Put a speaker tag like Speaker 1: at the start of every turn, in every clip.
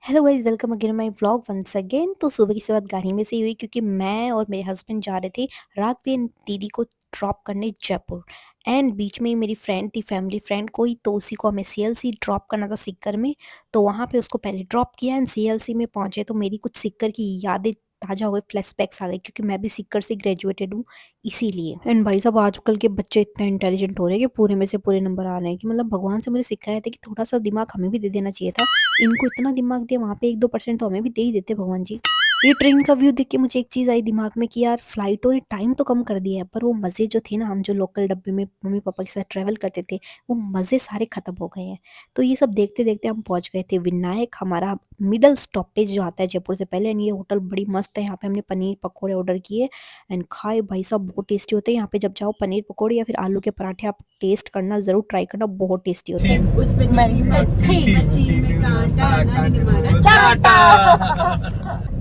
Speaker 1: Hello guys, welcome again my vlog once again. तो सुबह की शुरुआत गाड़ी में से ही हुई क्योंकि मैं और मेरे हस्बैंड जा रहे थे राघवेन दीदी को ड्रॉप करने जयपुर। एंड बीच में ही मेरी फ्रेंड थी, फैमिली फ्रेंड कोई, तो उसी को हमें सीएलसी ड्रॉप करना था सिक्कर में। तो वहाँ पे उसको पहले ड्रॉप किया एंड सीएलसी में पहुंचे तो मेरी कुछ सिक्कर की यादें ताजा हो गई, फ्लैशबैक्स आ गई क्योंकि मैं भी सिक्कर से ग्रेजुएटेड हूँ इसीलिए। एंड भाई साहब, आजकल के बच्चे इतने इंटेलिजेंट हो रहे हैं कि पूरे में से पूरे नंबर आ रहे हैं कि मतलब भगवान से मुझे सिखाया था कि थोड़ा सा दिमाग हमें भी दे देना चाहिए था। इनको इतना दिमाग दिया, वहाँ पे 1-2% तो हमें भी दे ही देते भगवान जी। ये ट्रेन का व्यू देख के मुझे एक चीज़ आई दिमाग में कि यार फ्लाइटों ने टाइम तो कम कर दिया है, पर वो मज़े जो थे ना, हम जो लोकल डब्बे में मम्मी पापा के साथ ट्रैवल करते थे, वो मज़े सारे खत्म हो गए हैं। तो ये सब देखते देखते हम पहुंच गए थे विनायक, हमारा मिडल स्टॉपेज जो आता है जयपुर से पहले। एंड ये होटल बड़ी मस्त है, यहाँ पे हमने पनीर पकौड़े ऑर्डर किए एंड खाए। भाई साहब बहुत टेस्टी होते हैं यहाँ पे। जब जाओ पनीर पकौड़े या फिर आलू के पराठे आप टेस्ट करना, ज़रूर ट्राई करना, बहुत टेस्टी होते हैं।
Speaker 2: मच्छी में कांटा नानी ने मारा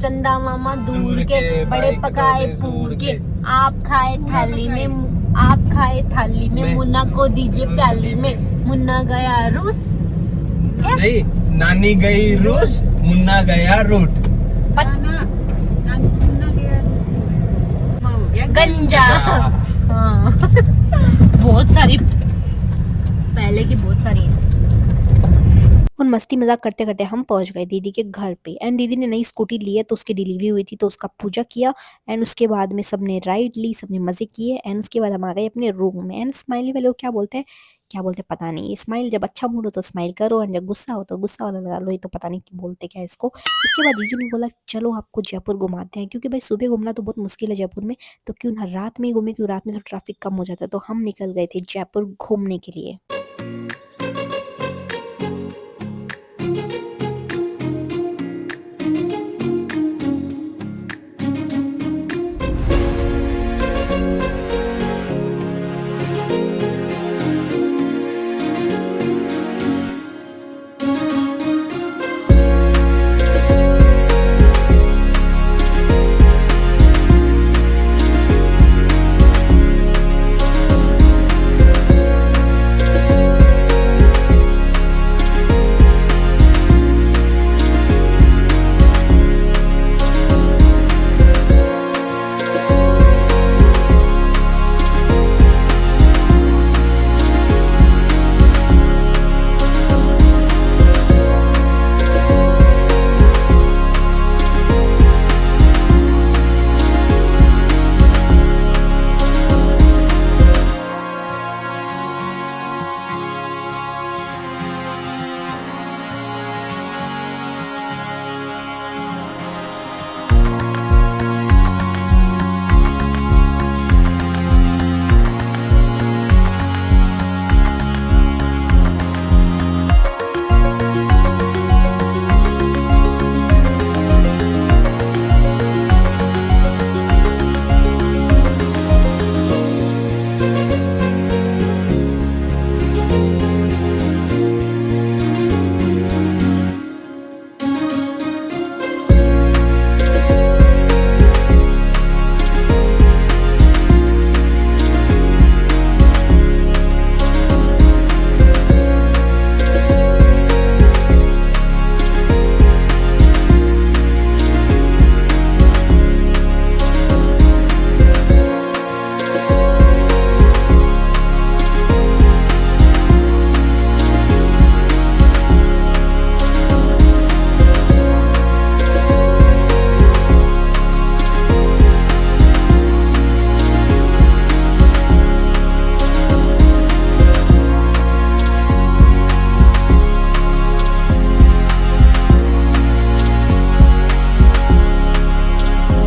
Speaker 3: चंदा मामा दूर के बड़े पकाए पूर के, आप खाए थाली में मुन्ना को दीजिए प्याली में। मुन्ना गया रूस,
Speaker 4: नहीं, नानी गई रूस, मुन्ना गया रूट।
Speaker 3: गंजा। हाँ बहुत सारी, पहले की बहुत सारी है।
Speaker 1: और मस्ती मजाक करते करते हम पहुंच गए दीदी के घर पे। एंड दीदी ने नई स्कूटी ली है तो उसकी डिलीवरी हुई थी, तो उसका पूजा किया। एंड उसके बाद में सबने राइड ली, सबने मजे किए। एंड उसके बाद हम आ गए अपने रूम में। एंड स्माइली वाले को क्या बोलते हैं पता नहीं। ये स्माइल, जब अच्छा मूड हो तो स्माइल करो, एंड जब गुस्सा हो तो गुस्सा वाला लगा लो। ये तो पता नहीं कि बोलते क्या है इसको। उसके बाद जीजू ने बोला चलो आपको जयपुर घुमाते हैं, क्योंकि भाई सुबह घूमना तो बहुत मुश्किल है जयपुर में, तो क्यों ना रात में ही घूमे, क्यों रात में तो ट्रैफिक कम हो जाता है। तो हम निकल गए थे जयपुर घूमने के लिए।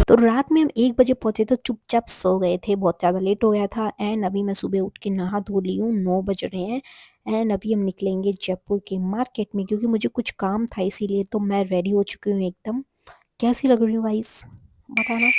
Speaker 1: तो रात में हम 1 बजे पहुंचे तो चुपचाप सो गए थे, बहुत ज़्यादा लेट हो गया था। एंड अभी मैं सुबह उठ के नहा धो ली हूँ, 9 बज रहे हैं। एंड अभी हम निकलेंगे जयपुर के मार्केट में क्योंकि मुझे कुछ काम था, इसीलिए तो मैं रेडी हो चुकी हूँ एकदम। कैसी लग रही हूँ गाइस, बताना।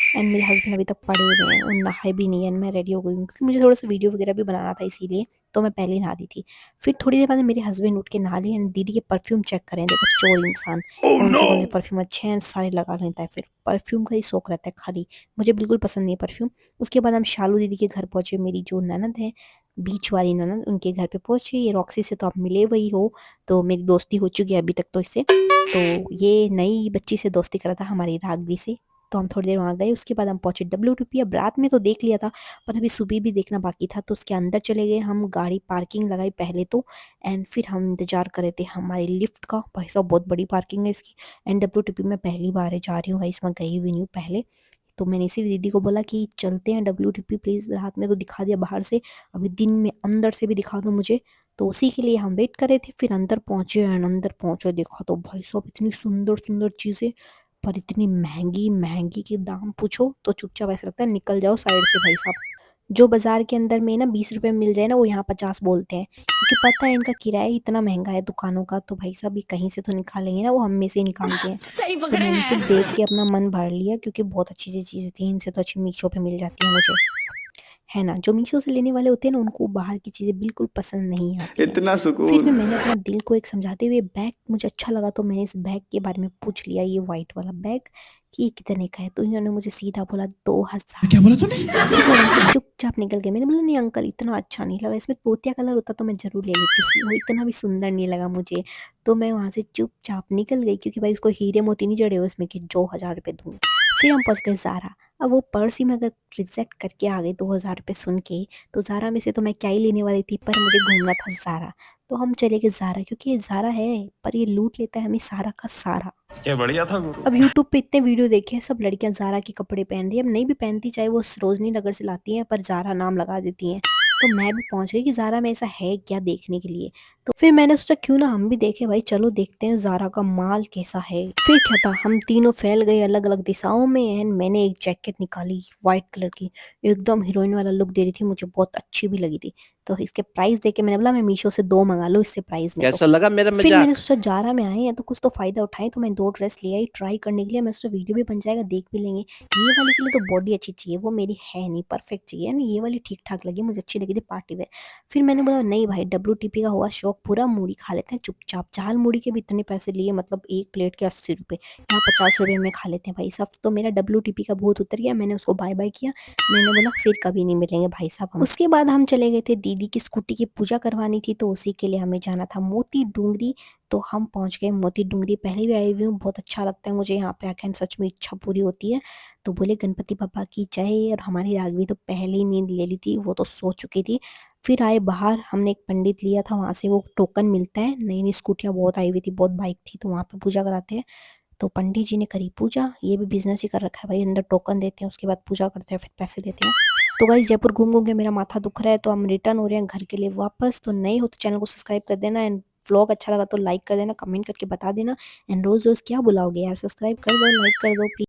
Speaker 1: एंड मेरे हस्बैंड अभी तक पड़े हुए हैं, और नहाए भी नहीं है। एंड मैं रेडी हो गई हूँ क्योंकि मुझे थोड़ा सा वीडियो वगैरह भी बनाना था, इसीलिए तो मैं पहले ही नहा ली थी। फिर थोड़ी देर बाद मेरे हस्बैंड उठ के नहा लिए एंड दीदी के परफ्यूम चेक करें। देखो चोर इंसान, कौन से परफ्यूम अच्छे हैं सारे लगा लेता है, फिर परफ्यूम का ही शौक रहता है खाली। मुझे बिल्कुल पसंद नहीं है परफ्यूम। उसके बाद हम शालू दीदी के घर पहुंचे, मेरी जो ननद है बीच वाली ननद उनके घर पे पहुंचे। ये रॉक्सी से तो आप मिले हुई हो, तो मेरी दोस्ती हो चुकी है अभी तक तो इससे। तो ये नई बच्ची से दोस्ती करा था हमारी राघवी से। तो हम थोड़ी देर वहाँ गए, उसके बाद हम पहुंचे WTP। अब रात में तो देख लिया था, पर अभी सुबह भी देखना बाकी था, तो उसके अंदर चले गए हम। गाड़ी पार्किंग लगाई पहले तो, एंड फिर हम इंतजार कर रहे थे हमारी लिफ्ट का। भाई साहब बहुत बड़ी पार्किंग है इसकी। एंड WTP में पहली बार है, जा रही हूँ भाई, इसमें गई हुई नहीं हूँ पहले। तो मैंने इसी दीदी को बोला कि चलते हैं WTP प्लीज़। रात में तो दिखा दिया बाहर से, अभी दिन में अंदर से भी दिखा दो मुझे। तो उसी के लिए हम वेट कर रहे थे। फिर अंदर पहुंचे, एंड अंदर पहुंचे देखा तो भाई साहब इतनी सुंदर सुंदर चीज़ें, पर इतनी महंगी महंगी के दाम पूछो तो चुपचाप ऐसा लगता है निकल जाओ साइड से भाई साहब। जो बाजार के अंदर में ना 20 रुपए में मिल जाए ना, वो यहाँ 50 बोलते हैं, क्योंकि पता है इनका किराया इतना महंगा है दुकानों का। तो भाई साहब ये कहीं से तो निकालेंगे ना, वो हम में से ही निकालते हैं।
Speaker 3: सही
Speaker 1: तो
Speaker 3: पकड़े
Speaker 1: मैंने सिर्फ
Speaker 3: हैं।
Speaker 1: देख के अपना मन भर लिया, क्योंकि बहुत अच्छी अच्छी चीज़ें थी। इनसे तो अच्छी मीशो पे मिल जाती है मुझे, है ना। जो मीशो से लेने वाले होते हैं ना, उनको बाहर की चीज़ें बिल्कुल पसंद नहीं आती हैं।
Speaker 5: इतना
Speaker 1: फिर भी
Speaker 5: सुकून।
Speaker 1: मैंने अपना दिल को एक समझाते हुए, बैग मुझे अच्छा लगा तो मैंने इस बैग के बारे में पूछ लिया, ये वाइट वाला बैग, कि ये कितने का है। तो इन्होंने मुझे सीधा बोला 2000। क्या बोला तूने? फिर मैं वहाँ से चुपचाप निकल गई। मैंने बोला नहीं अंकल इतना अच्छा नहीं लगा, इसमें तोतिया कलर होता तो मैं ज़रूर ले लेती, वो इतना भी सुंदर नहीं लगा मुझे। तो मैं वहाँ से चुपचाप निकल गई, क्योंकि भाई उसको हीरे मोती नहीं जड़े हुए उसमें कि जो 1000 रुपये दूँगी। फिर हम पहुँच गए ज़ारा। अब वो पर्स ही मैं अगर रिजेक्ट करके आ गई 2000 रुपये सुन के, तो ज़ारा में से तो मैं क्या ही लेने वाली थी, पर मुझे घूमना था ज़ारा। तो हम चले गए ज़ारा, क्योंकि ये ज़ारा है, पर ये लूट लेता है हमें सारा का सारा।
Speaker 5: क्या बढ़िया था गुरु।
Speaker 1: अब यूट्यूब पे इतने वीडियो देखे हैं, सब लड़कियां ज़ारा के कपड़े पहन रही है। अब नहीं भी पहनती, चाहे वो सरोजनी नगर से लाती हैं, पर ज़ारा नाम लगा देती हैं। तो मैं भी पहुंच गई कि ज़ारा में ऐसा है क्या देखने के लिए। तो फिर मैंने सोचा क्यों ना हम भी देखें भाई, चलो देखते हैं ज़ारा का माल कैसा है। फिर क्या था, हम तीनों फैल गए अलग अलग दिशाओं में, एंड मैंने एक जैकेट निकाली वाइट कलर की, एकदम हीरोइन वाला लुक दे रही थी, मुझे बहुत अच्छी भी लगी थी। तो इसके प्राइस देख के मैंने बोला मैं मीशो से 2 मंगा लूँ इससे प्राइस में। तो
Speaker 5: कैसा लगा मेरा
Speaker 1: फिर मैंने
Speaker 5: मजाक?
Speaker 1: सोचा ज़ारा में आए हैं तो कुछ तो फ़ायदा उठाएँ, तो मैं 2 ड्रेस ले आई ट्राई करने के लिए। मैं सोचा वीडियो भी बन जाएगा, देख भी लेंगे। ये वाले के लिए तो बॉडी अच्छी चाहिए, वो मेरी है नहीं, परफेक्ट चाहिए ना। ये वाली ठीक-ठाक लगी, मुझे अच्छी लगी थी पार्टी वेयर। फिर मैंने बोला नहीं भाई, WTP का हुआ शौक पूरा, मूढ़ी खा लेते हैं चुपचाप। झाल मुढ़ी के भी इतने पैसे लिए, मतलब 1 प्लेट के 80 रुपए, यहाँ 50 रुपए में खा लेते हैं भाई साहब। तो मेरा WTP का भूत उतर गया, मैंने उसको बाय-बाय किया। मैंने बोला फिर कभी नहीं मिलेंगे भाई साहब हम। उसके बाद हम चले गए थे, दीदी की स्कूटी की पूजा करवानी थी, तो उसी के लिए हमें जाना था मोती डूंगरी। तो हम पहुँच गए मोती डूंगरी। पहले भी आई हुई हूँ, बहुत अच्छा लगता है मुझे यहाँ पे आके, सच में इच्छा पूरी होती है। तो बोले गणपति बप्पा की जय। और हमारी राघवी तो पहले ही नींद ले ली थी, वो तो सो चुकी थी। फिर आए बाहर, हमने एक पंडित लिया था वहाँ से, वो टोकन मिलता है। नई नई स्कूटियाँ बहुत आई हुई थी, बहुत बाइक थी, तो वहाँ पे पूजा कराते हैं। तो पंडित जी ने करी पूजा। ये भी बिजनेस ही कर रखा है भाई, अंदर टोकन देते हैं, उसके बाद पूजा करते हैं, फिर पैसे लेते हैं। तो गाइस जयपुर घूम घूम के मेरा माथा दुख रहा है, तो हम रिटर्न हो रहे हैं घर के लिए वापस। तो नए हो तो चैनल को सब्सक्राइब कर देना, एंड व्लॉग अच्छा लगा तो लाइक कर देना, कमेंट करके बता देना। एंड रोज रोज क्या बुलाओगे यार, सब्सक्राइब कर दो, लाइक कर दो प्लीज।